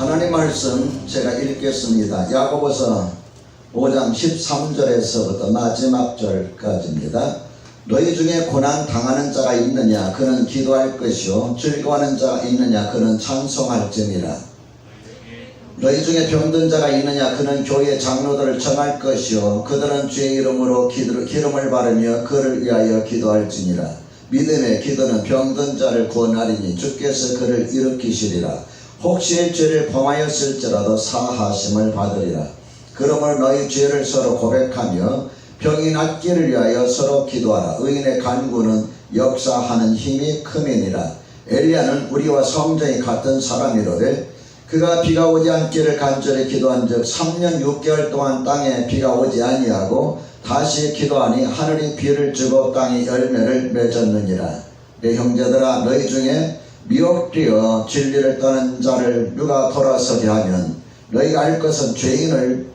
하나님 말씀 제가 읽겠습니다. 야고보서 5장 13절에서부터 마지막 절까지입니다. 너희 중에 고난 당하는 자가 있느냐 그는 기도할 것이요 즐거워하는 자가 있느냐 그는 찬송할지니라. 너희 중에 병든 자가 있느냐 그는 교회 장로들을 청할 것이요 그들은 주의 이름으로 기름을 바르며 그를 위하여 기도할지니라. 믿음의 기도는 병든 자를 구원하리니 주께서 그를 일으키시리라. 혹시 죄를 범하였을지라도 사하심을 받으리라. 그러므로 너희 죄를 서로 고백하며 병이 낫기를 위하여 서로 기도하라. 의인의 간구는 역사하는 힘이 크니라. 엘리야는 우리와 성정이 같은 사람이로되 그가 비가 오지 않기를 간절히 기도한즉 3년 6개월 동안 땅에 비가 오지 아니하고 다시 기도하니 하늘이 비를 주고 땅이 열매를 맺었느니라. 내 형제들아 너희 중에 미혹되어 진리를 떠난 자를 누가 돌아서게 하면 너희가 알 것은 죄인을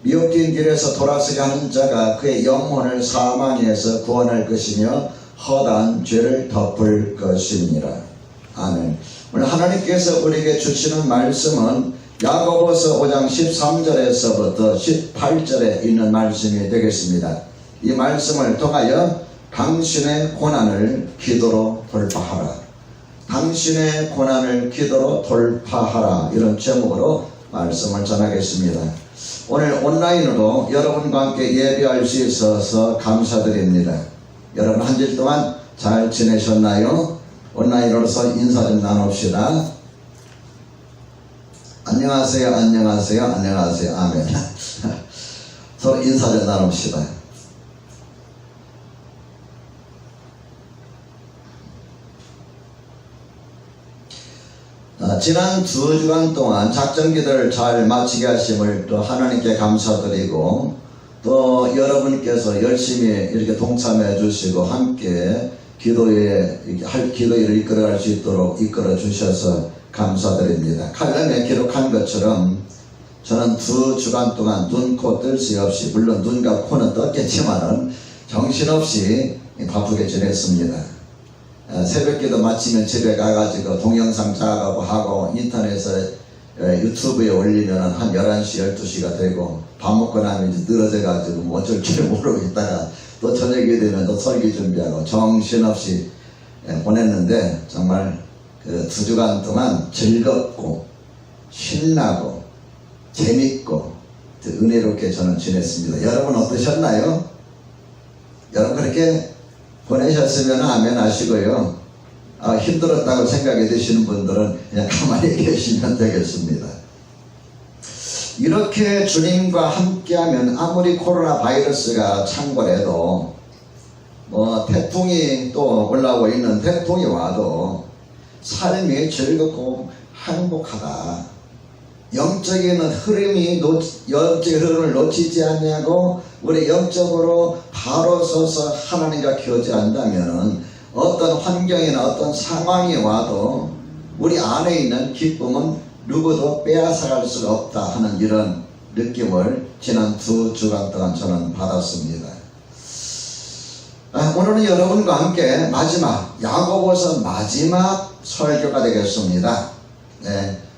미혹된 길에서 돌아서게 하는 자가 그의 영혼을 사망에서 구원할 것이며 허다한 죄를 덮을 것이니라. 아멘. 오늘 하나님께서 우리에게 주시는 말씀은 야고보서 5장 13절에서부터 18절에 있는 말씀이 되겠습니다. 이 말씀을 통하여 당신의 고난을 기도로 돌파하라. 당신의 고난을 기도로 돌파하라. 이런 제목으로 말씀을 전하겠습니다. 오늘 온라인으로 여러분과 함께 예배할 수 있어서 감사드립니다. 여러분 한 주일 동안 잘 지내셨나요? 온라인으로서 인사 좀 나눕시다. 안녕하세요, 안녕하세요, 안녕하세요. 아멘. 서로 인사 좀 나눕시다. 지난 2주간 동안 작전기도를 잘 마치게 하심을 또 하나님께 감사드리고 또 여러분께서 열심히 이렇게 동참해 주시고 함께 기도회를 이끌어갈 수 있도록 이끌어 주셔서 감사드립니다. 칼럼에 기록한 것처럼 저는 2주간 동안 눈, 코 뜰 새 없이 물론 눈과 코는 떴겠지만은 정신없이 바쁘게 지냈습니다. 새벽기도 마치면 집에 가가지고 동영상 작업하고 하고 인터넷에 유튜브에 올리면 한 11시 12시가 되고 밥 먹고 나면 이제 늘어져가지고 뭐 어쩔 줄 모르고 있다가 또 저녁이 되면 또 설교 준비하고 정신없이 보냈는데 정말 그 2주간 동안 즐겁고 신나고 재밌고 은혜롭게 저는 지냈습니다. 여러분 어떠셨나요? 여러분 그렇게 보내셨으면 아멘 하시고요. 힘들었다고 생각이 드시는 분들은 그냥 가만히 계시면 되겠습니다. 이렇게 주님과 함께하면 아무리 코로나 바이러스가 창궐해도 뭐 태풍이 또 올라오고 있는 태풍이 와도 삶이 즐겁고 행복하다. 영적인 흐름을 놓치지 않냐고 우리 영적으로 바로 서서 하나님과 교제한다면 어떤 환경이나 어떤 상황이 와도 우리 안에 있는 기쁨은 누구도 빼앗아갈 수가 없다 하는 이런 느낌을 지난 2주간 동안 저는 받았습니다. 오늘은 여러분과 함께 마지막 야고보서 마지막 설교가 되겠습니다.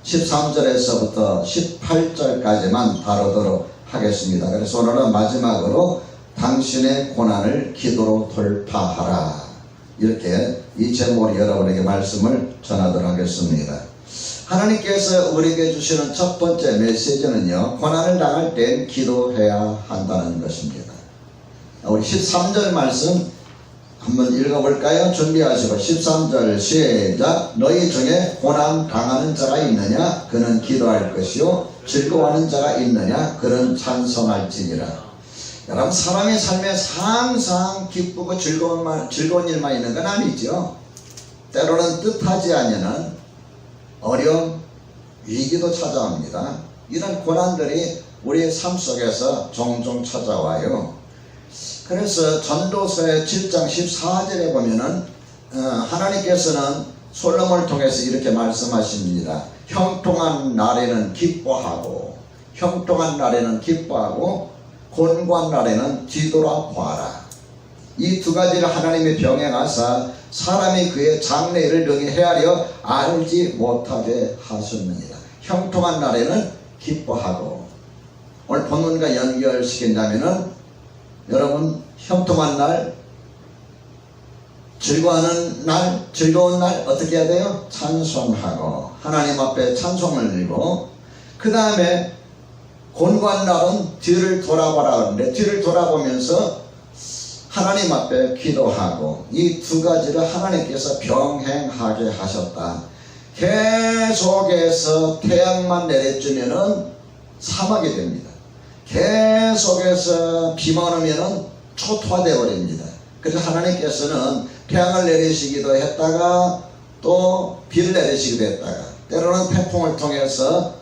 13절에서부터 18절까지만 다루도록 하겠습니다. 그래서 오늘은 마지막으로 당신의 고난을 기도로 돌파하라. 이렇게 이 제목으로 여러분에게 말씀을 전하도록 하겠습니다. 하나님께서 우리에게 주시는 첫 번째 메시지는요, 고난을 당할 땐 기도해야 한다는 것입니다. 우리 13절 말씀 한번 읽어볼까요? 준비하시고 13절 시작. 너희 중에 고난 당하는 자가 있느냐 그는 기도할 것이요 즐거워하는 자가 있느냐 그는 찬송할지니라. 여러분 사람의 삶에서 항상 기쁘고 즐거운 일만 있는 건 아니죠. 때로는 뜻하지 않는 어려움, 위기도 찾아옵니다. 이런 고난들이 우리의 삶 속에서 종종 찾아와요. 그래서 전도서의 7장 14절에 보면은 하나님께서는 솔로몬을 통해서 이렇게 말씀하십니다. 형통한 날에는 기뻐하고 곤고한 날에는 뒤돌아봐라. 이 두 가지를 하나님이 병행하사 사람이 그의 장래일을 능히 헤아려 알지 못하게 하셨느니라. 형통한 날에는 기뻐하고. 오늘 본문과 연결시킨다면은 여러분 형통한 날, 즐거운 날 어떻게 해야 돼요? 찬송하고 하나님 앞에 찬송을 드리고, 그 다음에 곤고한 날은 뒤를 돌아보라 하는데 뒤를 돌아보면서 하나님 앞에 기도하고, 이 두 가지를 하나님께서 병행하게 하셨다. 계속해서 태양만 내려주면은 사막이 됩니다. 계속해서 비만 오면은 초토화되어 버립니다. 그래서 하나님께서는 태양을 내리시기도 했다가 또 비를 내리시기도 했다가 때로는 태풍을 통해서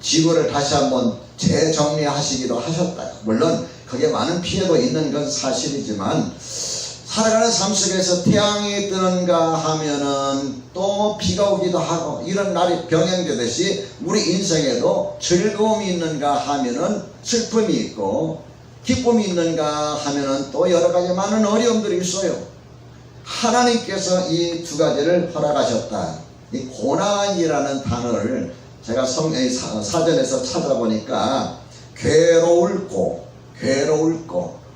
지구를 다시 한번 재정리하시기도 하셨다. 물론 그게 많은 피해도 있는 건 사실이지만, 살아가는 삶 속에서 태양이 뜨는가 하면은 또 비가 오기도 하고, 이런 날이 병행되듯이 우리 인생에도 즐거움이 있는가 하면은 슬픔이 있고, 기쁨이 있는가 하면은 또 여러 가지 많은 어려움들이 있어요. 하나님께서 이 두 가지를 허락하셨다. 이 고난이라는 단어를 제가 사전에서 찾아보니까 괴로울 고,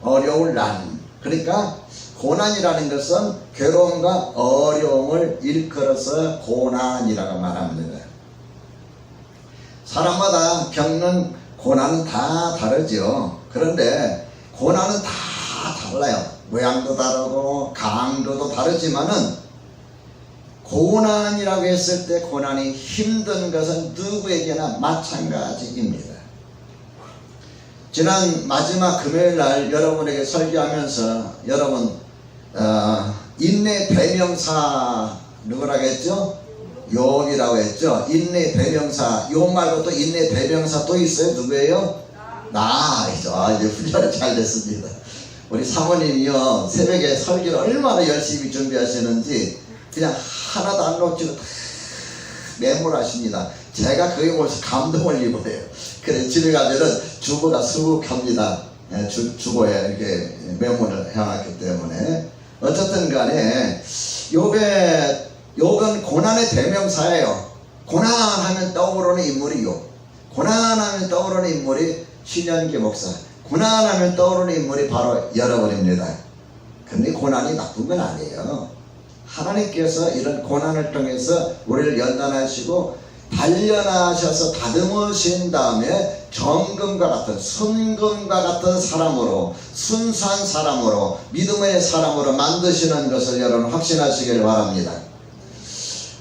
어려울 난. 그러니까 고난이라는 것은 괴로움과 어려움을 일컬어서 고난이라고 말합니다. 사람마다 겪는 고난은 다 다르죠. 그런데 고난은 다 달라요. 모양도 다르고 강도도 다르지만은, 고난이라고 했을 때 고난이 힘든 것은 누구에게나 마찬가지입니다. 지난 마지막 금요일날 여러분에게 설교하면서 여러분 인내 대명사 누구라고 했죠? 욥이라고 했죠. 인내 대명사, 욥 말고 또 인내 대명사 또 있어요. 누구예요? 나이죠. 이제 훈련이 잘 됐습니다. 우리 사모님이요, 새벽에 설교를 얼마나 열심히 준비하시는지 그냥 하나도 안 놓치고 다 메모하십니다. 제가 그게 벌써 감동을 입어요. 그래 집에 가면은 주보가 수북합니다. 주보에 이렇게 메모를 해놨기 때문에. 어쨌든 간에 욥은 고난의 대명사예요. 고난하면 떠오르는 인물이 욥, 고난하면 떠오르는 인물이 신현기 목사, 고난하면 떠오르는 인물이 바로 여러분입니다. 근데 고난이 나쁜 건 아니에요. 하나님께서 이런 고난을 통해서 우리를 연단하시고 단련하셔서 다듬으신 다음에 정금과 같은, 순금과 같은 사람으로, 순수한 사람으로, 믿음의 사람으로 만드시는 것을 여러분 확신하시길 바랍니다.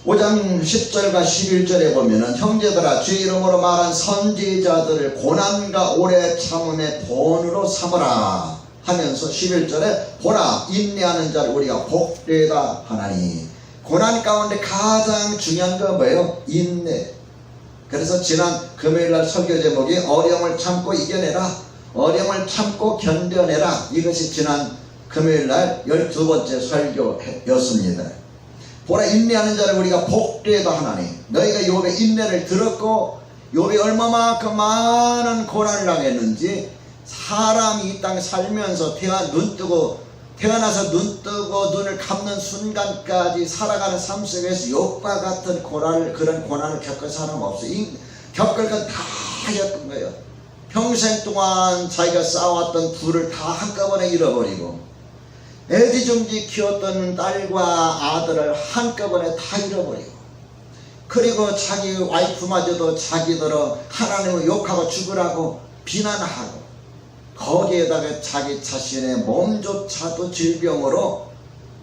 5장 10절과 11절에 보면은, 형제들아 주의 이름으로 말한 선지자들을 고난과 오래 참음의 본으로 삼으라 하면서 11절에 보라 인내하는 자를 우리가 복되다 하나니. 고난 가운데 가장 중요한 건 뭐예요? 인내. 그래서 지난 금요일날 설교 제목이 어려움을 참고 이겨내라, 어려움을 참고 견뎌내라, 이것이 지난 금요일날 12번째 설교였습니다. 보라 인내하는 자를 우리가 복되다 하나니. 너희가 욥의 인내를 들었고 욥이 얼마만큼 많은 고난을 당했는지, 사람이 이 땅에 살면서 태어나서 눈 뜨고 눈을 감는 순간까지 살아가는 삶 속에서 욥과 같은 그런 고난을 겪은 사람 없어요. 겪을 건 다 겪은 거예요. 평생 동안 자기가 쌓아왔던 부를 다 한꺼번에 잃어버리고, 애지중지 키웠던 딸과 아들을 한꺼번에 다 잃어버리고, 그리고 자기 와이프마저도 자기들어 하나님을 욕하고 죽으라고 비난하고, 거기에다가 자기 자신의 몸조차도 질병으로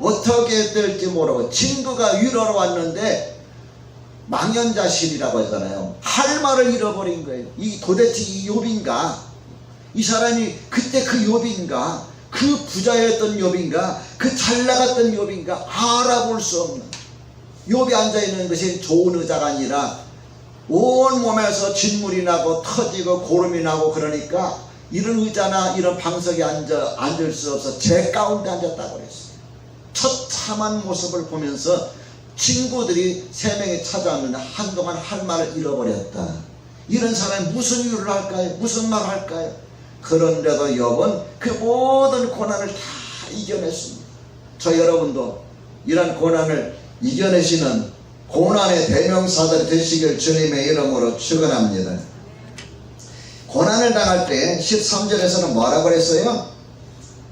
어떻게 될지 모르고, 친구가 위로로 왔는데 망연자실이라고 하잖아요. 할 말을 잃어버린 거예요. 도대체 이 욥인가? 이 사람이 그때 그 욥인가? 그 부자였던 욥인가? 그 잘나갔던 욥인가? 알아볼 수 없는. 욥이 앉아있는 것이 좋은 의자가 아니라 온 몸에서 진물이 나고 터지고 고름이 나고, 그러니까 이런 의자나 이런 방석에 앉을 수 없어 제 가운데 앉았다고 그랬어요. 처참한 모습을 보면서 친구들이 3명이 찾아왔는데 한동안 할 말을 잃어버렸다. 이런 사람이 무슨 이유를 할까요? 무슨 말을 할까요? 그런데도 욥은 그 모든 고난을 다 이겨냈습니다. 저 여러분도 이런 고난을 이겨내시는 고난의 대명사들이 되시길 주님의 이름으로 축원합니다. 고난을 당할 때 13절에서는 뭐라고 그랬어요?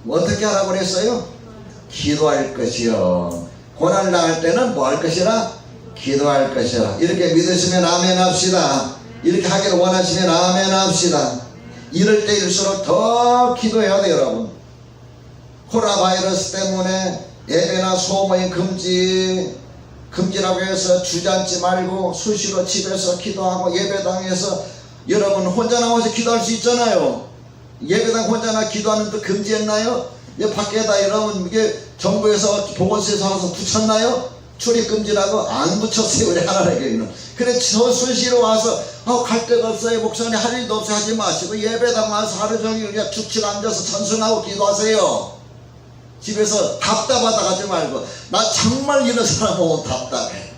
어떻게 하라고 그랬어요? 기도할 것이요. 고난을 당할 때는 뭐 할 것이라? 기도할 것이라. 이렇게 믿으시면 아멘 합시다. 이렇게 하기를 원하시면 아멘 합시다. 이럴 때일수록 더 기도해야 돼요, 여러분. 코로나 바이러스 때문에 예배나 소모임 금지라고 해서 주저앉지 말고 수시로 집에서 기도하고 예배당에서 여러분 혼자 나와서 기도할 수 있잖아요. 예배당 혼자 나 기도하는 거 금지했나요? 밖에다 여러분 이게 정부에서 보건소에서 와서 붙였나요? 출입금지라고 안 붙였어요, 우리 하나님의 교회는. 그래 저 수시로 와서 갈 데가 없어요, 목사님 할 일도 없어요 하지 마시고 예배당 와서 하루 종일 그냥 축칠 앉아서 찬송하고 기도하세요. 집에서 답답하다 가지 말고. 나 정말 이런 사람 보면 답답해.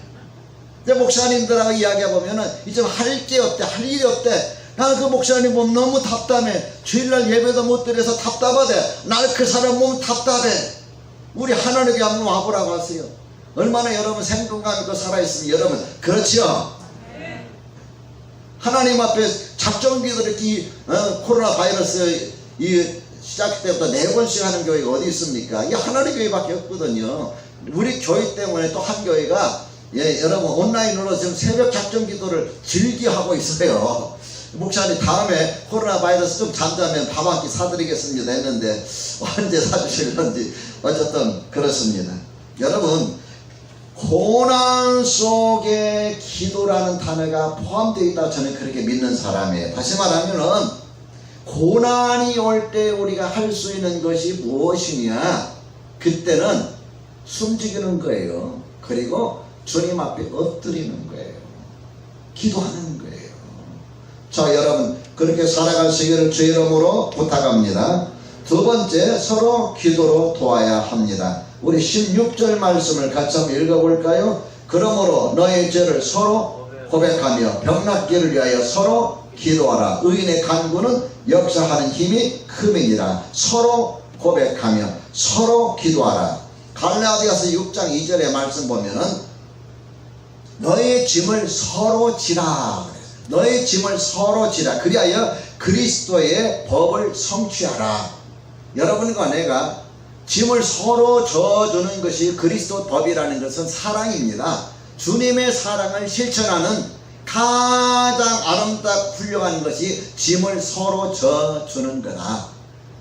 이제 목사님들하고 이야기해보면은 이제 할 게 없대, 할 일이 없대. 나는 그 목사님 보면 너무 답답해. 주일날 예배도 못 드려서 답답하대. 나는 그 사람 보면 답답해. 우리 하나님께 한번 와보라고 하세요. 얼마나 여러분 생동감 있고 살아있으면 여러분 그렇죠? 하나님 앞에 작정기도를 코로나 바이러스 시작 때부터 4번씩 하는 교회가 어디 있습니까? 이게 하나님 교회밖에 없거든요. 우리 교회 때문에 또 한 교회가 여러분 온라인으로 지금 새벽 작정기도를 즐기하고 있어요. 목사님 다음에 코로나 바이러스 좀 잠자면 밥 한 끼 사드리겠습니다 했는데 언제 사주실 건지 어쨌든 그렇습니다. 여러분 고난 속에 기도라는 단어가 포함되어 있다고 저는 그렇게 믿는 사람이에요. 다시 말하면은 고난이 올 때 우리가 할 수 있는 것이 무엇이냐? 그때는 숨죽이는 거예요. 그리고 주님 앞에 엎드리는 거예요. 기도하는 거예요. 자, 여러분 그렇게 살아가시기를 주의 이름으로 부탁합니다. 두 번째, 서로 기도로 도와야 합니다. 우리 16절 말씀을 같이 한번 읽어볼까요? 그러므로 너의 죄를 서로 고백하며 병낫기를 위하여 서로 기도하라. 의인의 간구는 역사하는 힘이 큼이니라. 서로 고백하며 서로 기도하라. 갈라디아서 6장 2절의 말씀 보면은 너의 짐을 서로 지라. 너의 짐을 서로 지라. 그리하여 그리스도의 법을 성취하라. 여러분과 내가 짐을 서로 져주는 것이 그리스도 법이라는 것은 사랑입니다. 주님의 사랑을 실천하는 가장 아름답고 훌륭한 것이 짐을 서로 져주는 거다.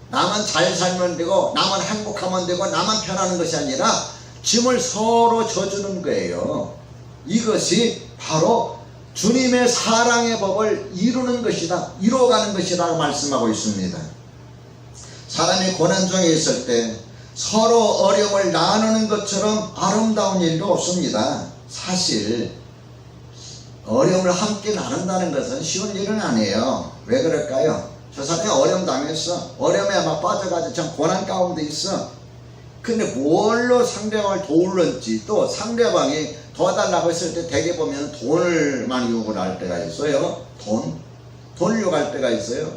나만 잘 살면 되고 나만 행복하면 되고 나만 편하는 것이 아니라 짐을 서로 져주는 거예요. 이것이 바로 주님의 사랑의 법을 이루는 것이다, 이루어가는 것이라고 말씀하고 있습니다. 사람이 고난 중에 있을 때 서로 어려움을 나누는 것처럼 아름다운 일도 없습니다. 사실 어려움을 함께 나눈다는 것은 쉬운 일은 아니에요. 왜 그럴까요? 저 사람이 어려움 당했어. 어려움에 막 빠져가지고 참 고난 가운데 있어. 근데 뭘로 상대방을 도울는지, 또 상대방이 도와달라고 했을 때 대개 보면 돈을 많이 요구할 때가 있어요. 돈을 요구할 때가 있어요.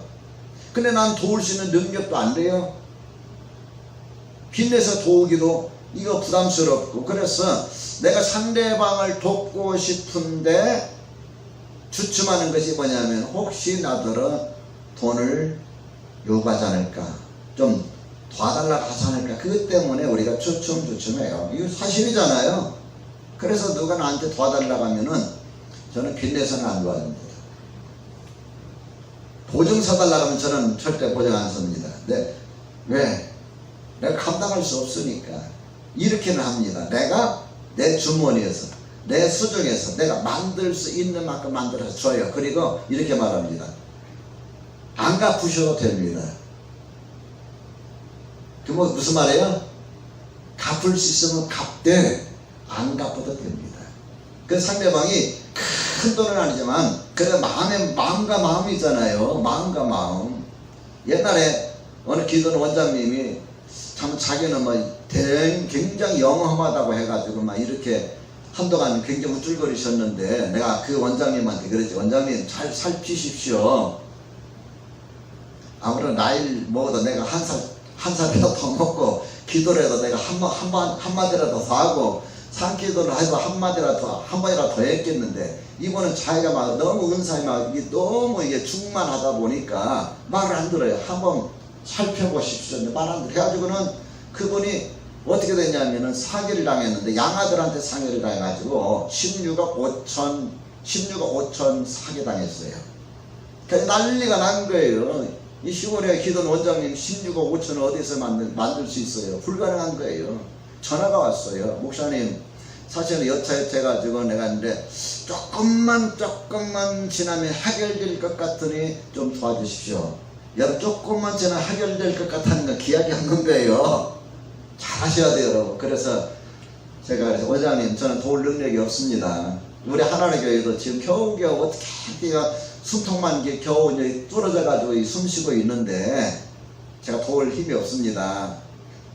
근데 난 도울 수 있는 능력도 안 돼요. 빚내서 도우기도 이거 부담스럽고, 그래서 내가 상대방을 돕고 싶은데 주춤하는 것이 뭐냐면 혹시 나더러 돈을 요구하지 않을까, 좀 도와달라고 하지 않을까, 그것 때문에 우리가 주춤해요. 이거 사실이잖아요. 그래서 누가 나한테 도와달라고 하면은 저는 빚내서는 안 도와줍니다. 보증 서달라고 하면 저는 절대 보증 안 섭니다. 네. 왜? 내가 감당할 수 없으니까 이렇게는 합니다. 내가 내 주머니에서, 내 수중에서 내가 만들 수 있는 만큼 만들어서 줘요. 그리고 이렇게 말합니다. 안 갚으셔도 됩니다. 그 뭐 무슨 말이에요? 갚을 수 있으면 갚되 안 갚아도 됩니다. 그 상대방이 큰 돈은 아니지만 그래 마음과 마음이 있잖아요. 마음과 마음. 옛날에 어느 기도원 원장님이 참 자기는 뭐 굉장히 영험하다고 해가지고 막 이렇게 한동안 굉장히 우쭐거리셨는데, 내가 그 원장님한테 그랬지. 원장님 잘 살피십시오. 아무래도 나이 먹어도 내가 한 살이라도 더 먹고 기도라도 내가 한마디라도 더 하고 산기도를 해도 한 번이라도 더 했겠는데, 이번은 자기가 막 너무 은사에 막 너무 이게 충만하다 보니까 말을 안 들어요. 한번 살펴보십시오. 말 안 들어. 해가지고는 그분이 어떻게 됐냐면은 사기를 당했는데, 양아들한테 상해를 당해가지고 16억 5천 사기 당했어요. 그래서 난리가 난 거예요. 이 시골에 기돈 원장님 16억 5천을 어디서 만들 수 있어요? 불가능한 거예요. 전화가 왔어요. 목사님, 사실은 여차여차해가지고 내가 이제 조금만 지나면 해결될 것 같으니 좀 도와주십시오. 여러분, 조금만 지나면 해결될 것 같다는 건 기약이 없는 거예요. 잘 하셔야 돼요, 여러분. 그래서 제가 그래서 원장님, 저는 도울 능력이 없습니다. 우리 하나의 교회도 지금 겨우겨우 어떻게 숨통만 겨우 이제 뚫어져가지고 숨 쉬고 있는데, 제가 도울 힘이 없습니다.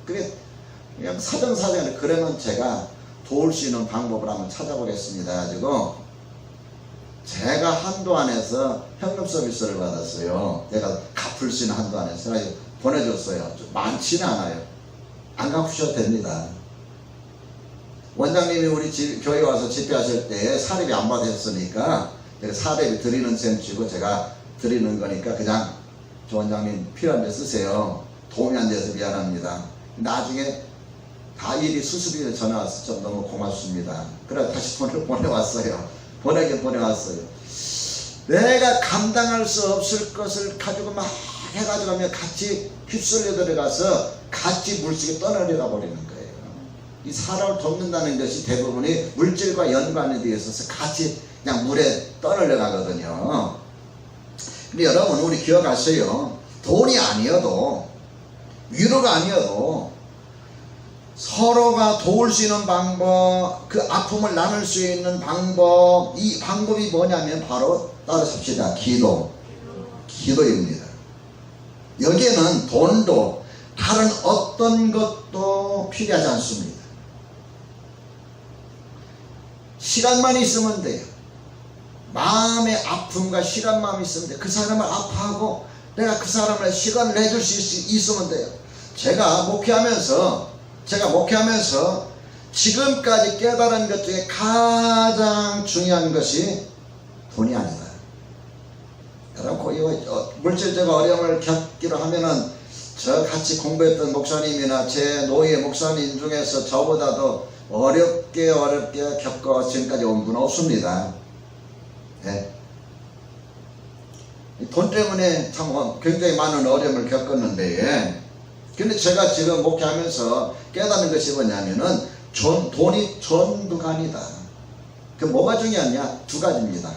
그게 그냥 사정사정에, 그러면 제가 도울 수 있는 방법을 한번 찾아보겠습니다. 가지고 제가 한도 안에서 현금 서비스를 받았어요. 내가 갚을 수 있는 한도 안에서 보내줬어요. 많지는 않아요. 안 갚으셔도 됩니다. 원장님이 우리 교회 와서 집회하실 때 사례비 안 받으셨으니까 사례비 드리는 셈 치고 제가 드리는 거니까 그냥 저 원장님 필요한 데 쓰세요. 도움이 안 돼서 미안합니다. 나중에 다 일이 수습이 전화 와서 좀 너무 고맙습니다. 그래 다시 돈을 보내왔어요. 보내왔어요. 내가 감당할 수 없을 것을 가지고 막 해가지고 하면 같이 휩쓸려 들어가서 같이 물속에 떠내려가 버리는 거예요. 이 사람을 돕는다는 것이 대부분이 물질과 연관이 되어 있어서 같이 그냥 물에 떠내려가거든요. 근데 여러분, 우리 기억하세요. 돈이 아니어도, 위로가 아니어도 서로가 도울 수 있는 방법, 그 아픔을 나눌 수 있는 방법, 이 방법이 뭐냐면 바로 따라잡시다. 기도입니다. 여기에는 돈도 다른 어떤 것도 필요하지 않습니다. 시간만 있으면 돼요. 마음의 아픔과 시간만 있으면 돼요. 그 사람을 아파하고 내가 그 사람을 시간을 내줄 수 있으면 돼요. 제가 목회하면서 지금까지 깨달은 것 중에 가장 중요한 것이 돈이 아니다. 여러분, 물질적 어려움을 겪기로 하면은 저 같이 공부했던 목사님이나 제 노예 목사님 중에서 저보다도 어렵게 겪어 지금까지 온 분은 없습니다. 네. 돈 때문에 참 굉장히 많은 어려움을 겪었는데, 근데 제가 지금 목회하면서 깨닫는 것이 뭐냐면은 돈이 전부가 아니다. 그 뭐가 중요하냐? 두 가지입니다.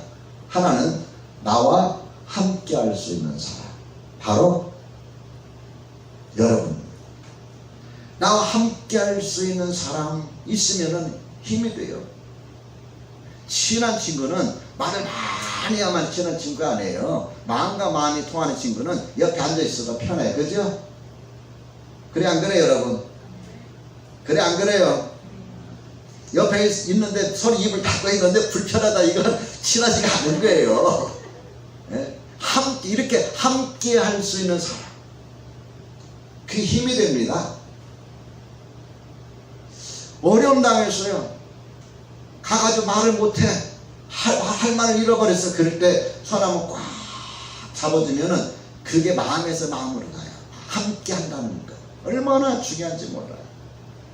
하나는 나와 함께 할 수 있는 사람, 바로 여러분. 나와 함께 할 수 있는 사람 있으면은 힘이 돼요. 친한 친구는 말을 많이 해야만 친한 친구가 아니에요. 마음과 마음이 통하는 친구는 옆에 앉아있어도 편해. 그죠? 그래 안 그래요, 여러분? 그래 안 그래요? 옆에 있는데 서로 입을 닫고 있는데 불편하다, 이건 친하지가 않은 거예요. 네? 이렇게 함께 할 수 있는 사람, 그게 힘이 됩니다. 어려움 당했어요. 가가지고 말을 못해. 할 말을 잃어버렸어. 그럴 때 손 한번 꽉 잡아주면은 그게 마음에서 마음으로 가요. 함께 한다는 것. 얼마나 중요한지 몰라요.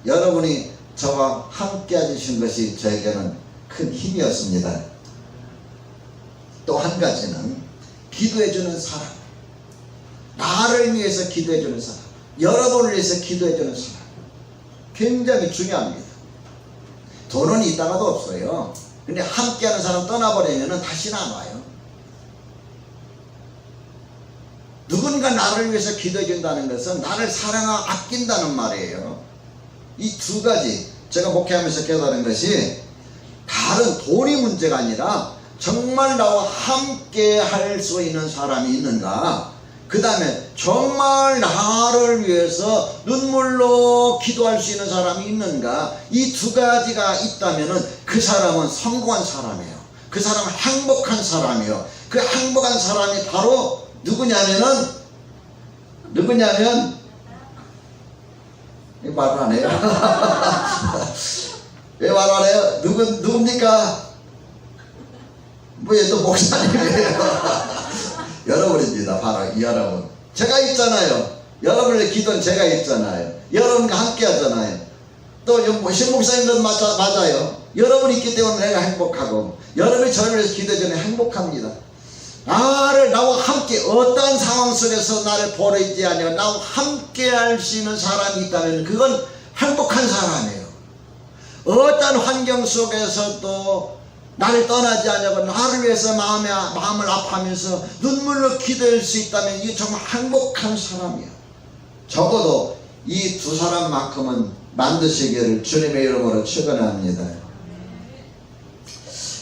여러분이 저와 함께 해주신 것이 저에게는 큰 힘이었습니다. 또 한 가지는 기도해주는 사람. 나를 위해서 기도해주는 사람. 여러분을 위해서 기도해주는 사람. 굉장히 중요합니다. 돈은 있다가도 없어요. 근데 함께하는 사람 떠나버리면 다시는 안 와요. 누군가 나를 위해서 기도해준다는 것은 나를 사랑하고 아낀다는 말이에요. 이 두 가지 제가 목회하면서 깨달은 것이 다른 돈이 문제가 아니라 정말 나와 함께 할 수 있는 사람이 있는가, 그 다음에 정말 나를 위해서 눈물로 기도할 수 있는 사람이 있는가, 이 두 가지가 있다면 그 사람은 성공한 사람이에요. 그 사람은 행복한 사람이에요. 그 행복한 사람이 바로 누구냐면 말을 안 해요. 왜 말 안 해요? 누굽니까? 왜 또 목사님이에요? 여러분입니다. 바로 이 여러분. 제가 있잖아요. 여러분의 기도는 제가 있잖아요. 여러분과 함께 하잖아요. 또 신목사님도 맞아요. 여러분이 있기 때문에 내가 행복하고, 여러분이 저를 위해서 기도해 주면 행복합니다. 나와 함께 어떤 상황 속에서 나를 버리지 않으며 나와 함께 할 수 있는 사람이 있다면 그건 행복한 사람이에요. 어떤 환경 속에서도 나를 떠나지 않냐고 나를 위해서 마음을 아파하면서 눈물로 기도할 수 있다면 이게 정말 행복한 사람이야. 적어도 이 두 사람만큼은 만드시기를 주님의 이름으로 축원합니다.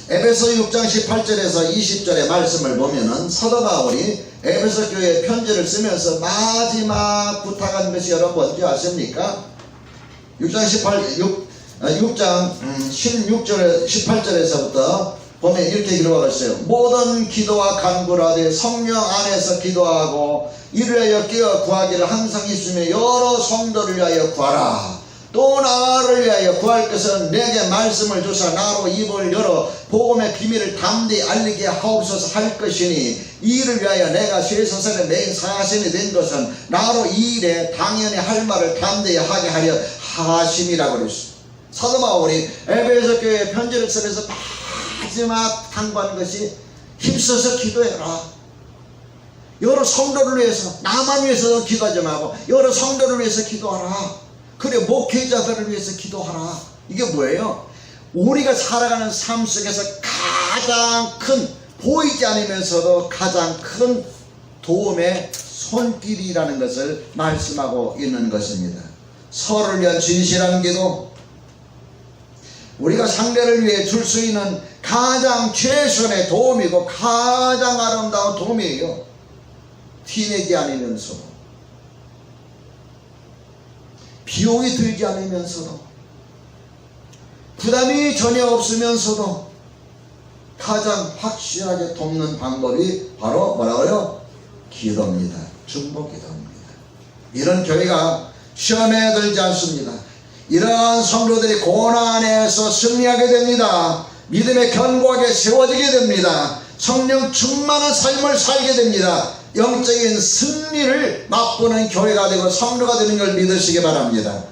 에베소 6장 18절에서 20절의 말씀을 보면은 사도 바울이 에베소 교회에 편지를 쓰면서 마지막 부탁한 것이 여러분 뭔지 아십니까? 6장 16절 18절에서부터 보면 이렇게 기록하고 있어요. 모든 기도와 간구를 하되 성령 안에서 기도하고 이를 위하여 깨어 구하기를 항상 있으며 여러 성도를 위하여 구하라. 또 나를 위하여 구할 것은 내게 말씀을 주사 나로 입을 열어 복음의 비밀을 담대히 알리게 하옵소서 할 것이니 이 일을 위하여 내가 쇠사슬에 매인 사신이 된 것은 나로 이 일에 당연히 할 말을 담대히 하게 하려 하심이라고 그랬어요. 사도 바울이 에베소 교회에 편지를 쓰면서 마지막 당부하는 것이 힘써서 기도해라. 여러 성도를 위해서, 나만 위해서 기도하지 말고 여러 성도를 위해서 기도하라. 그래, 목회자들을 위해서 기도하라. 이게 뭐예요? 우리가 살아가는 삶 속에서 가장 큰, 보이지 않으면서도 가장 큰 도움의 손길이라는 것을 말씀하고 있는 것입니다. 서로를 위한 진실한 기도, 우리가 상대를 위해 줄 수 있는 가장 최선의 도움이고 가장 아름다운 도움이에요. 티내지 않으면서도, 비용이 들지 않으면서도, 부담이 전혀 없으면서도 가장 확실하게 돕는 방법이 바로 뭐라고요? 기도입니다. 중보 기도입니다. 이런 교회가 시험에 들지 않습니다. 이러한 성도들이 고난에서 승리하게 됩니다. 믿음에 견고하게 세워지게 됩니다. 성령 충만한 삶을 살게 됩니다. 영적인 승리를 맛보는 교회가 되고 성도가 되는 걸 믿으시기 바랍니다.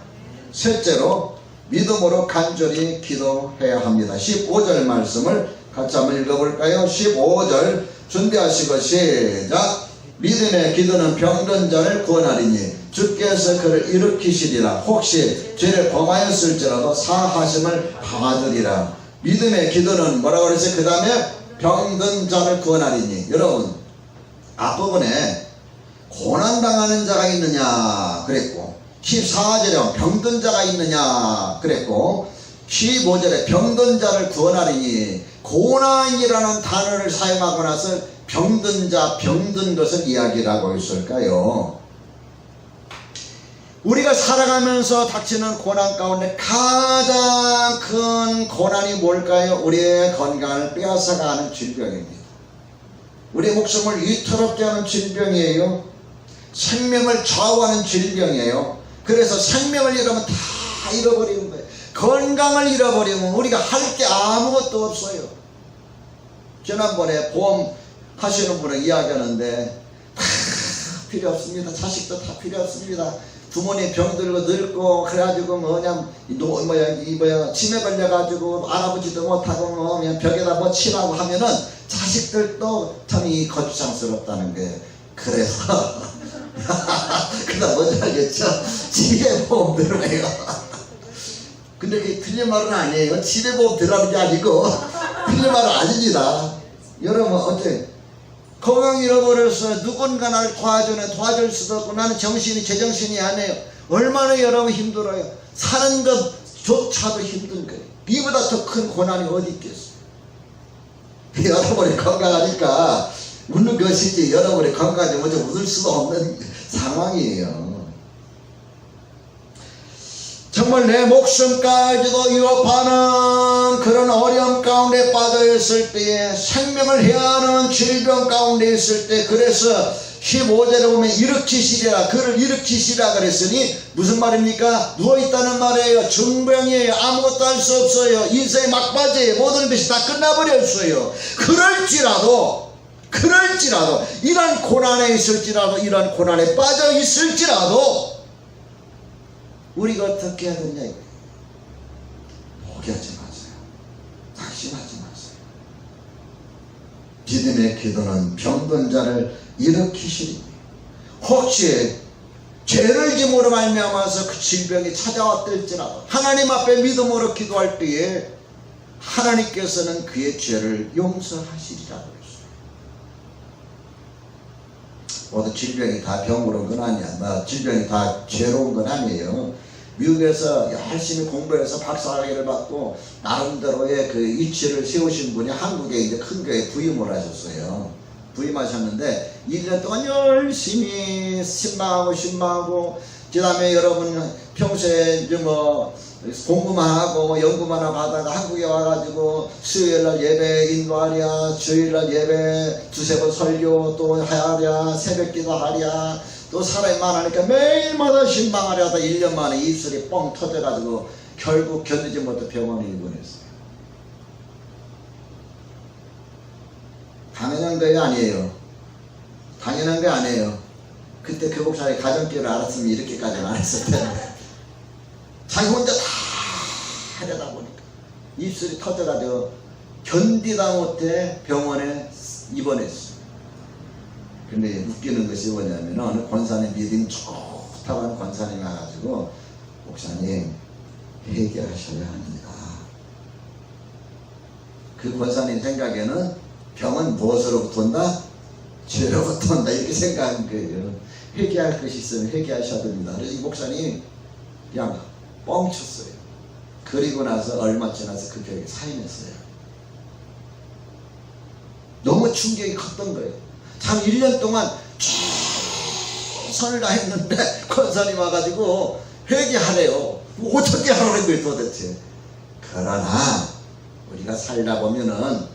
셋째로 믿음으로 간절히 기도해야 합니다. 15절 말씀을 같이 한번 읽어볼까요? 15절 준비하시고 시작. 믿음의 기도는 병든 자를 구원하리니 주께서 그를 일으키시리라. 혹시 죄를 범하였을지라도 사하심을 받으리라. 믿음의 기도는 뭐라고 그랬어요? 그 다음에 병든 자를 구원하리니. 여러분, 앞부분에 고난당하는 자가 있느냐 그랬고, 14절에 병든 자가 있느냐 그랬고, 15절에 병든 자를 구원하리니, 고난이라는 단어를 사용하고 나서 병든 자, 병든 것을 이야기를 하고 있을까요? 우리가 살아가면서 닥치는 고난 가운데 가장 큰 고난이 뭘까요? 우리의 건강을 빼앗아가는 질병입니다. 우리의 목숨을 위태롭게 하는 질병이에요. 생명을 좌우하는 질병이에요. 그래서 생명을 잃으면 다 잃어버리는 거예요. 건강을 잃어버리면 우리가 할 게 아무것도 없어요. 지난번에 보험 하시는 분을 이야기하는데 다 필요 없습니다. 자식도 다 필요 없습니다. 부모님 병들고 늙고 그래가지고 치매 걸려가지고 알아보지도 못하고 그냥 벽에다 뭐 치라고 하면은 자식들도 참 거추장스럽다는 게. 그래서 그다음 뭔지 알겠죠? 지혜보험 들어요. 근데 그게 틀린 말은 아니에요. 지혜보험 들어가는 게 아니고 틀린 말은 아닙니다. 여러분 어때? 건강 잃어버려서 누군가 나를 도와줄 수도 없고 나는 제정신이 아니에요. 얼마나 여러분 힘들어요. 사는 것조차도 힘든 거예요. 이보다 더 큰 고난이 어디 있겠어요. 여러분이 건강하니까 웃는 것이지 여러분이 건강하지 먼저 웃을 수도 없는 상황이에요. 정말 내 목숨까지도 위협하는 그런 어려움 가운데 빠져 있을 때에, 생명을 해하는 질병 가운데 있을 때, 그래서 15절에 보면 일으키시리라, 그를 일으키시라 그랬으니 무슨 말입니까? 누워있다는 말이에요. 중병이에요. 아무것도 할 수 없어요. 인생의 막바지에 모든 것이 다 끝나버렸어요. 그럴지라도 이런 고난에 있을지라도, 이런 고난에 빠져 있을지라도 우리가 어떻게 해야 되냐, 포기하지 마세요. 낙심하지 마세요. 믿음의 기도는 병든 자를 일으키시리니, 혹시 죄를 지므로 말미암아서 그 질병이 찾아왔을지라도 하나님 앞에 믿음으로 기도할 때에 하나님께서는 그의 죄를 용서하시리라 그랬어요. 모두 질병이 다 병으로 온 건 아니야. 질병이 다 죄로 온 건 아니에요. 미국에서 열심히 공부해서 박사학위를 받고 나름대로의 그 이치를 세우신 분이 한국에 이제 큰 교회에 부임을 하셨어요. 부임하셨는데 1년 동안 열심히 신방하고 그 다음에 여러분 평소에 이제 뭐 공부만 하고 뭐 연구만 하다가 한국에 와가지고 수요일날 예배 인도하랴, 주일날 예배 두세 번 설교 또 하랴, 새벽기도 하랴, 또 사람이 많으니까 매일마다 신방하려다 1년 만에 입술이 뻥 터져가지고 결국 견디지 못해 병원에 입원했어요. 당연한 게 아니에요. 당연한 게 아니에요. 그때 그 목사의 가정교를 알았으면 이렇게까지는 안 했을 텐데 자기 혼자 다 하려다 보니까 입술이 터져가지고 견디다 못해 병원에 입원했어요. 근데 웃기는 것이 뭐냐면 어느 권사님 믿음이 좋다고 하는 권사님이 와가지고 목사님 회개하셔야 합니다. 그 권사님 생각에는 병은 무엇으로부터 온다? 죄로부터 온다, 이렇게 생각한 거예요. 회개할 것이 있으면 회개하셔야 됩니다. 그래서 이 목사님 그냥 뻥쳤어요. 그리고 나서 얼마 지나서 그 교회에 사임했어요. 너무 충격이 컸던 거예요. 참 1년 동안 최선을 다했는데 권사님 와가지고 회개하래요. 어떻게 하라는 거예요 도대체. 그러나 우리가 살다 보면은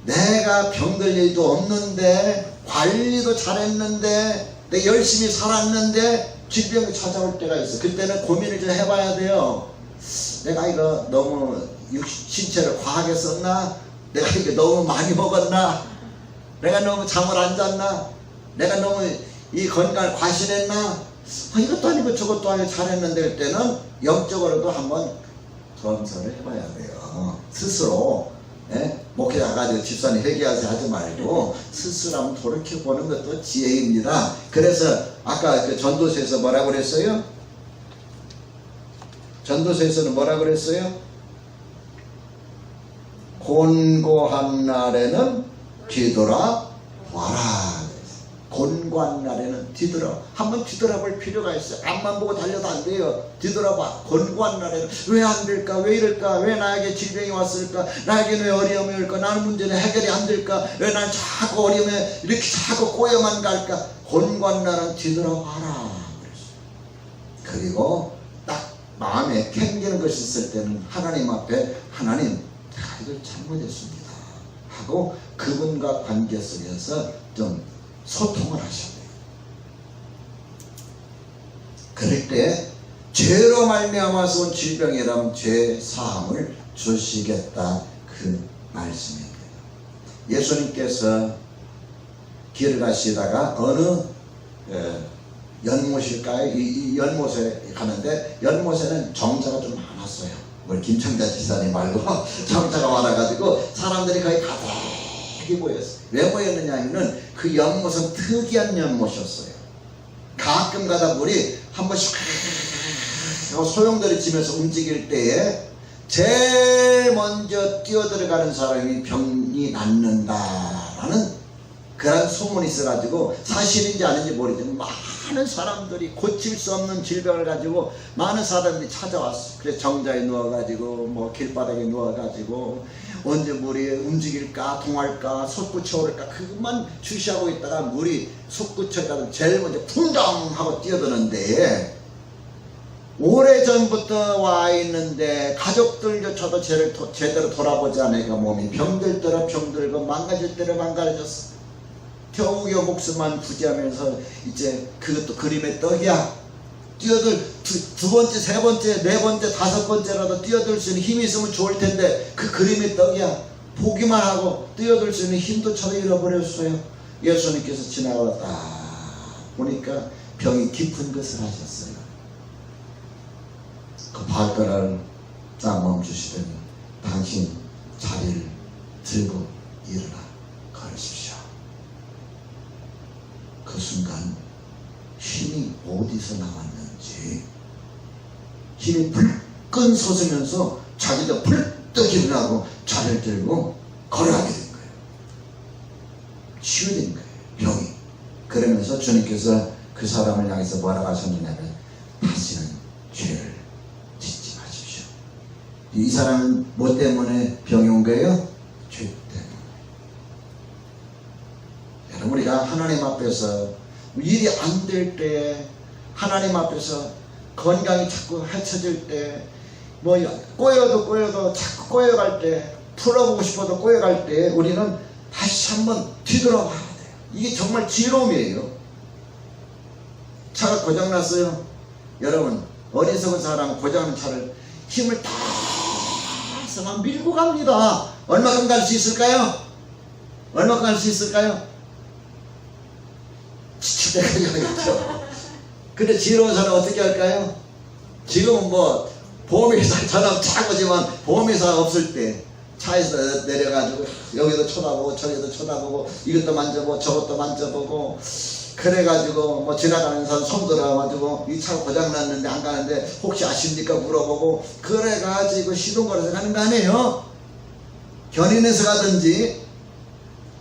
내가 병들 일도 없는데 관리도 잘했는데 내가 열심히 살았는데 질병이 찾아올 때가 있어. 그때는 고민을 좀 해봐야 돼요. 내가 이거 너무 신체를 과하게 썼나? 내가 이거 너무 많이 먹었나? 내가 너무 잠을 안 잤나? 내가 너무 이 건강을 과신했나? 이것도 아니고 저것도 아니고 잘했는데 그때는 영적으로도 한번 검사를 해봐야 돼요. 스스로. 목회자 가지고 집사님 회개하세요 하지 말고 스스로 한번 돌이켜보는 것도 지혜입니다. 그래서 아까 그 전도서에서 뭐라고 그랬어요? 전도서에서는 뭐라고 그랬어요? 곤고한 날에는 뒤돌아봐라. 곤고한 날에는 뒤돌아. 한번 뒤돌아볼 필요가 있어요. 앞만 보고 달려도 안 돼요. 뒤돌아봐. 곤고한 날에는 왜 안 될까? 왜 이럴까? 왜 나에게 질병이 왔을까? 나에게는 왜 어려움이 올까? 나는 문제는 해결이 안 될까? 왜 난 자꾸 어려움에 이렇게 자꾸 꼬여만 갈까? 곤고한 날은 뒤돌아봐라. 그리고 딱 마음에 캥기는 것이 있을 때는 하나님 앞에 하나님 내가 이걸 잘못했습니다 하고 그분과 관계 속에서 좀 소통을 하셔야 돼요. 그럴 때 죄로 말미암아서 온 질병이라면 죄 사함을 주시겠다 그 말씀입니다. 예수님께서 길을 가시다가 어느 연못일까요? 이 연못에 가는데 연못에는 정자가 좀 많았어요. 뭘 김청자 지사님 말고 정자가 많아가지고 사람들이 거의 가득히 모였어요. 왜 모였느냐 하면은 그 연못은 특이한 연못이었어요. 가끔 가다 물이 한 번씩 소용돌이 치면서 움직일 때에 제일 먼저 뛰어들어가는 사람이 병이 낫는다라는 그런 소문이 있어가지고 사실인지 아닌지 모르지만 많은 사람들이 고칠 수 없는 질병을 가지고 많은 사람들이 찾아왔어요. 그래서 정자에 누워가지고 뭐 길바닥에 누워가지고 언제 물이 움직일까 통할까 솟구쳐 오를까 그것만 주시하고 있다가 물이 솟구쳐가지고 제일 먼저 풍덩 하고 뛰어드는데 오래전부터 와 있는데 가족들조차도 제대로 돌아보지 않으니까 몸이 병들 대로 병들고 망가질 대로 망가졌어. 겨우겨우 목숨만 부지하면서 이제 그것도 그림의 떡이야. 뛰어들 두 번째, 세 번째, 네 번째, 다섯 번째라도 뛰어들 수 있는 힘이 있으면 좋을 텐데 그 그림의 떡이야. 보기만 하고 뛰어들 수 있는 힘도차도 잃어버렸어요. 예수님께서 지나가다 보니까 병이 깊은 것을 하셨어요. 그 발가락을 딱 멈추시더니 당신 자리를 들고 일어나 걸으십시오. 그 순간 힘이 어디서 나왔는지 힘이 불끈 솟으면서 자기도 불떡 일어나고 자리를 들고 걸어가게 된 거예요. 치유된 거예요. 병이. 그러면서 주님께서 그 사람을 향해서 뭐라고 하셨느냐면 다시는 죄를 짓지 마십시오. 이 사람은 뭐 때문에 병이 온 거예요? 죄 때문에. 여러분, 우리가 하나님 앞에서 일이 안 될 때, 하나님 앞에서 건강이 자꾸 해쳐질 때, 뭐 꼬여도 자꾸 꼬여갈 때, 풀어보고 싶어도 꼬여갈 때 우리는 다시 한번 뒤돌아봐야 돼요. 이게 정말 지rom이에요. 차가 고장났어요. 여러분, 어리석은 사람은 고장난 차를 힘을 다 써서 밀고 갑니다. 얼마큼 갈 수 있을까요? 얼마큼 갈 수 있을까요? 지칠 때가 있죠. 근데 지로운 사람은 어떻게 할까요? 지금은 뭐 보험회사처럼 차고지만 보험회사가 없을 때 차에서 내려가지고 여기도 쳐다보고 저기도 쳐다보고 이것도 만져보고 저것도 만져보고 그래가지고 뭐 지나가는 사람 손 들어가가지고 이 차가 고장났는데 안 가는데 혹시 아십니까 물어보고 그래가지고 시동 걸어서 가는 거 아니에요? 견인해서 가든지.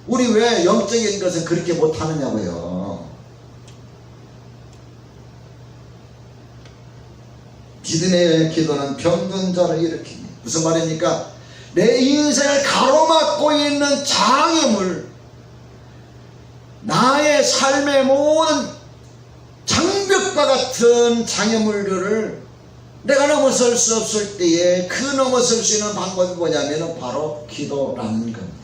우리 왜 영적인 것은 그렇게 못하느냐고요. 믿음의 기도는 병든 자를 일으킵니다. 무슨 말입니까? 내 인생을 가로막고 있는 장애물, 나의 삶의 모든 장벽과 같은 장애물들을 내가 넘어설 수 없을 때에 그 넘어설 수 있는 방법이 뭐냐면 바로 기도라는 겁니다.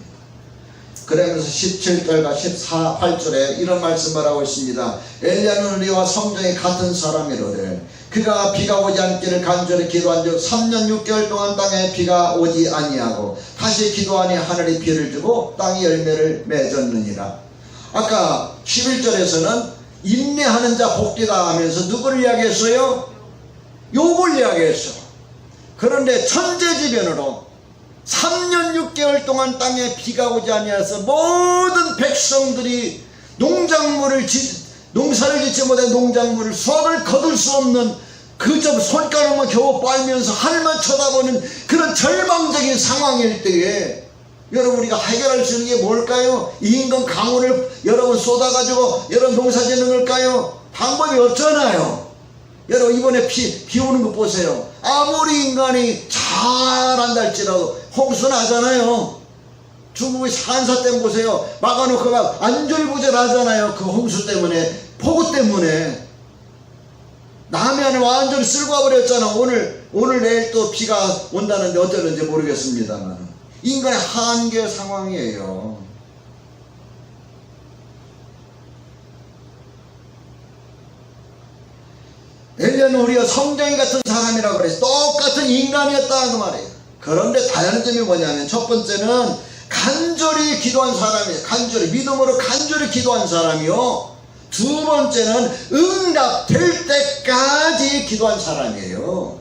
그러면서 17절과 18절에 이런 말씀을 하고 있습니다. 엘리야는 우리와 성정이 같은 사람이로되 그가 비가 오지 않기를 간절히 기도한 즉 3년 6개월 동안 땅에 비가 오지 아니하고 다시 기도하니 하늘이 비를 주고 땅이 열매를 맺었느니라. 아까 11절에서는 인내하는 자 복되다 하면서 누구를 이야기했어요? 욥을 이야기했어. 그런데 천재지변으로 3년 6개월 동안 땅에 비가 오지 아니하여서 모든 백성들이 농사를 짓지 못해 농작물을 수확을 거둘 수 없는 그저 손가락만 겨우 빨면서 하늘만 쳐다보는 그런 절망적인 상황일 때에 여러분 우리가 해결할 수 있는 게 뭘까요? 이 인간 강우를 여러분 쏟아가지고 여러분 농사 짓는 걸까요? 방법이 없잖아요. 여러분 이번에 비 오는 거 보세요. 아무리 인간이 잘한다 할지라도 홍수 나잖아요. 중국의 산사댐 보세요. 막아놓고 막 안절부절하잖아요. 그 홍수 때문에, 폭우 때문에. 남해안을 완전히 쓸고 와버렸잖아. 오늘 내일 또 비가 온다는데 어쩌는지 모르겠습니다만 인간의 한계 상황이에요. 엘리야는 우리가 성정이 같은 사람이라고 그래서 똑같은 인간이었다 그 말이에요. 그런데 다른 점이 뭐냐면 첫 번째는 간절히 기도한 사람이에요. 간절히 믿음으로 간절히 기도한 사람이요. 두 번째는 응답될 때까지 기도한 사람이에요.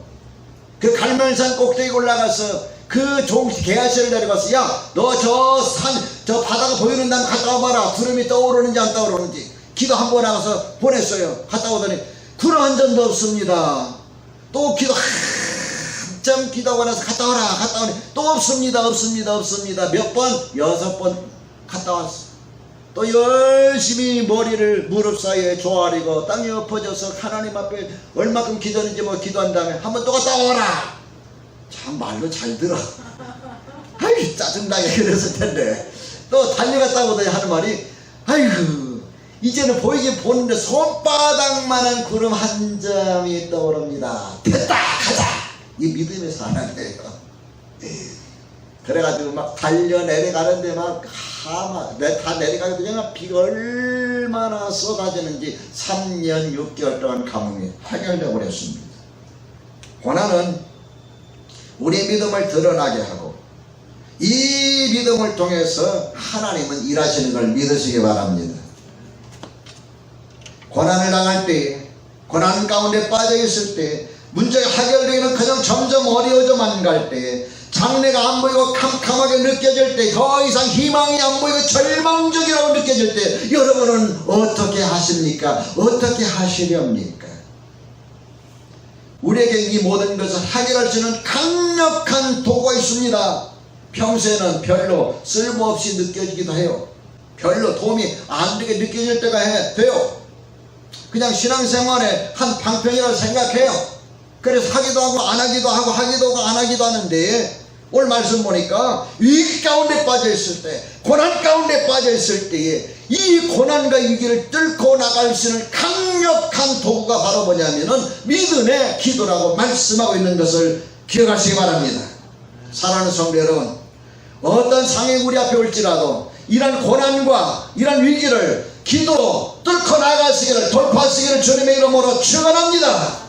그 갈멜산 꼭대기 올라가서 그 게하시를 데려가서 야 너 저 바다가 보이는 데만 갔다 와봐라. 구름이 떠오르는지 안 떠오르는지. 기도 한 번 나가서 보냈어요. 갔다 오더니 구름 한 점도 없습니다. 또 기도 한참 기도하고 나서 갔다 와라. 갔다 오니 또 없습니다. 몇 번? 6번 갔다 왔어. 또 열심히 머리를 무릎 사이에 조아리고 땅에 엎어져서 하나님 앞에 얼마큼 기도했는지 뭐 기도한 다음에 한 번 또 갔다 와라. 참 말로 잘 들어. 아이 짜증나게 그랬을 텐데 또 달려갔다 오더니 하는 말이 아이고 이제는 보이긴 보는데 손바닥만한 구름 한 점이 떠오릅니다. 됐다 가자. 이 믿음의 사람이에요. 그래가지고 막 달려 내려가는데 막 다 내려가게 되잖아. 비가 얼마나 쏟아지는지 3년 6개월 동안 가뭄이 해결되어 버렸습니다. 고난은 우리 믿음을 드러나게 하고 이 믿음을 통해서 하나님은 일하시는 걸 믿으시기 바랍니다. 고난을 당할 때, 고난 가운데 빠져 있을 때, 문제가 해결되기는 그냥 점점 어려워져만 갈 때, 장래가 안 보이고 캄캄하게 느껴질 때, 더 이상 희망이 안 보이고 절망적이라고 느껴질 때, 여러분은 어떻게 하십니까? 어떻게 하시렵니까? 우리에게 이 모든 것을 해결할 수 있는 강력한 도구가 있습니다. 평소에는 별로 쓸모없이 느껴지기도 해요. 별로 도움이 안 되게 느껴질 때가 돼요. 그냥 신앙생활의 한 방편이라고 생각해요. 그래서 하기도 하고 안 하기도 하고 하기도 하고 안 하기도 하는데, 오늘 말씀 보니까 위기 가운데 빠져 있을 때, 고난 가운데 빠져 있을 때에 이 고난과 위기를 뚫고 나갈 수 있는 강력한 도구가 바로 뭐냐면은 믿음의 기도라고 말씀하고 있는 것을 기억하시기 바랍니다. 사랑하는 성도 여러분, 어떤 상황이 우리 앞에 올지라도 이런 고난과 이런 위기를 기도로 뚫고 나가시기를, 돌파하시기를 주님의 이름으로 축원합니다.